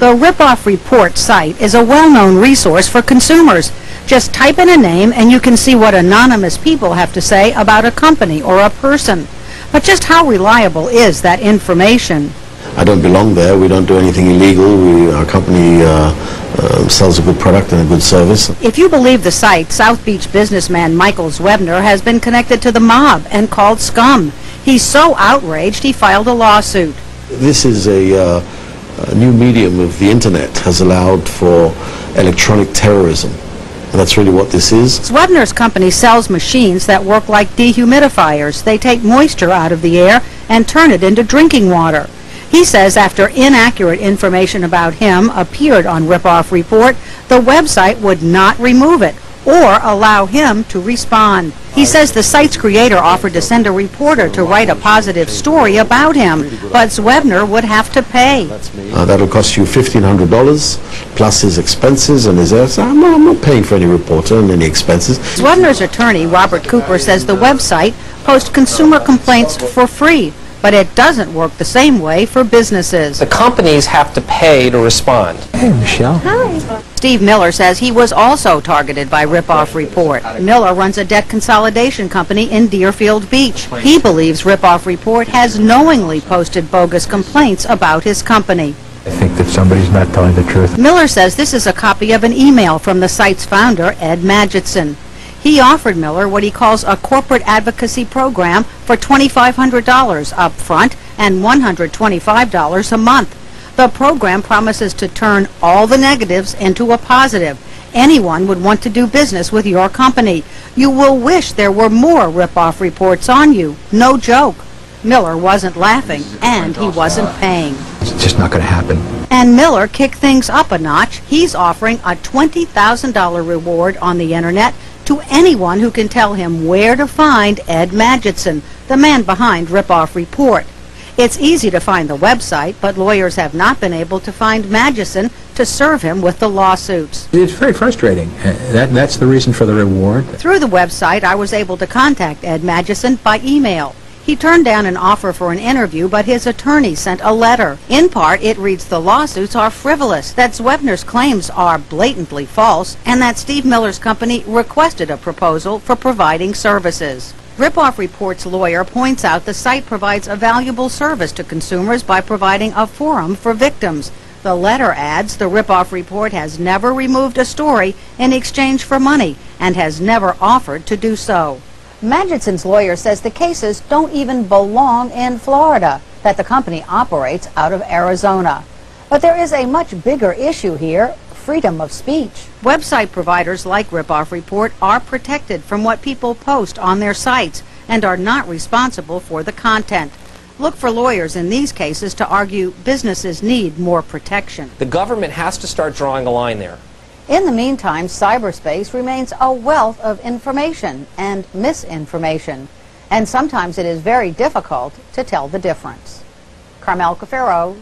The Ripoff Report site is a well-known resource for consumers. Just type in a name and you can see what anonymous people have to say about a company or a person. But just how reliable is that information? I don't belong there. We don't do anything illegal. Our company sells a good product and a good service. If you believe the site, South Beach businessman Michael Zwebner has been connected to the mob and called scum. He's so outraged he filed a lawsuit. This is a new medium of the internet, has allowed for electronic terrorism. And that's really what this is. Zwebner's company sells machines that work like dehumidifiers. They take moisture out of the air and turn it into drinking water. He says after inaccurate information about him appeared on Ripoff Report, the website would not remove it or allow him to respond. He says the site's creator offered to send a reporter to write a positive story about him, but Zwebner would have to pay. That'll cost you $1,500 plus his expenses and his I'm not paying for any reporter and any expenses. Zwebner's attorney, Robert Cooper, says the website posts consumer complaints for free, but it doesn't work the same way for businesses. The companies have to pay to respond. Hey, Michelle. Hi. Steve Miller says he was also targeted by Ripoff Report. Miller runs a debt consolidation company in Deerfield Beach. He believes Ripoff Report has knowingly posted bogus complaints about his company. I think that somebody's not telling the truth. Miller says this is a copy of an email from the site's founder, Ed Magidson. He offered Miller what he calls a corporate advocacy program for $2,500 up front and $125 a month. The program promises to turn all the negatives into a positive. Anyone would want to do business with your company. You will wish there were more Ripoff Reports on you. No joke. Miller wasn't laughing, and he wasn't paying. It's just not going to happen. And Miller kicked things up a notch. He's offering a $20,000 reward on the internet to anyone who can tell him where to find Ed Magidson, the man behind Ripoff Report. It's easy to find the website, but lawyers have not been able to find Magidson to serve him with the lawsuits. It's very frustrating. That's the reason for the reward. Through the website, I was able to contact Ed Magidson by email. He turned down an offer for an interview, but his attorney sent a letter. In part, it reads the lawsuits are frivolous, that Zwebner's claims are blatantly false, and that Steve Miller's company requested a proposal for providing services. Ripoff Report's lawyer points out the site provides a valuable service to consumers by providing a forum for victims. The letter adds the Ripoff Report has never removed a story in exchange for money and has never offered to do so. Magidson's lawyer says the cases don't even belong in Florida, that the company operates out of Arizona. But there is a much bigger issue here: freedom of speech. Website providers like Ripoff Report are protected from what people post on their sites and are not responsible for the content. Look for lawyers in these cases to argue businesses need more protection. The government has to start drawing a line there. In the meantime, cyberspace remains a wealth of information and misinformation, and sometimes it is very difficult to tell the difference. Carmel Cafaro,